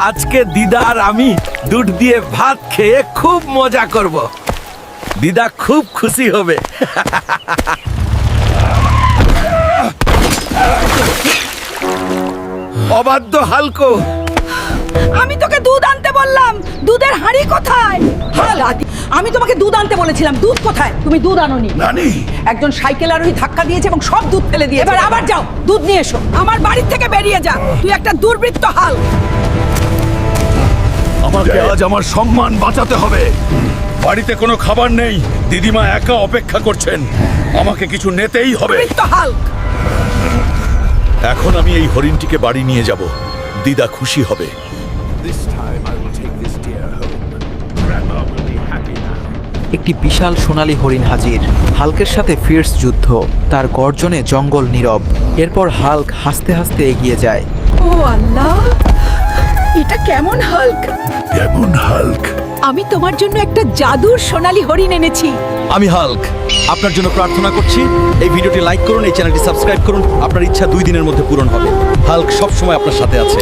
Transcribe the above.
আজকে দিদা আর আমি দুধ দিয়ে ভাত খেয়ে খুব মজা করব। দিদা খুব খুশি হবে। অবাধ্য হালকো, আমি তোকে দুধ আনতে বললাম, দুধের হাঁড়ি কোথায়? দাদি, আমি তোমাকে দুধ আনতে বলেছিলাম, দুধ কোথায়? তুমি দুধ আনোনি। নানি, একজন সাইকেল আরোহী ধাক্কা দিয়েছে এবং সব দুধ ফেলে দিয়েছে। এবার আবার যাও, দুধ নিয়ে এসো। আমার বাড়ি থেকে বেরিয়ে যা, তুই একটা দুর্বৃত্ত হাল। আমাকে আজ আমার সম্মান বাঁচাতে হবে। বাড়িতে কোনো খাবার নেই, দিদিমা একা অপেক্ষা করছেন, আমাকে কিছু নিতেই হবে। দুর্বৃত্ত হাল। এখন আমি এই হরিণটিকে বাড়ি নিয়ে যাব, দিদা খুশি হবে। একটি বিশাল সোনালী হরিণ হাজির। হাল্কের সাথে ফিয়ার্স যুদ্ধ, তার গর্জনে জঙ্গল নীরব। এরপর হাল্ক হাসতে হাসতে এগিয়ে যায়। ও আল্লাহ, এটা কেমন হাল্ক? কেমন হাল্ক? আমি তোমার জন্য একটা জাদুর সোনালী হরিণ এনেছি। আমি হাল্ক, আপনার জন্য প্রার্থনা করছি এই ভিডিওটি লাইক করুন, এই চ্যানেলটি সাবস্ক্রাইব করুন। আপনার ইচ্ছা 2 দিনের মধ্যে পূরণ হবে। হাল্ক সবসময় আপনার সাথে আছে।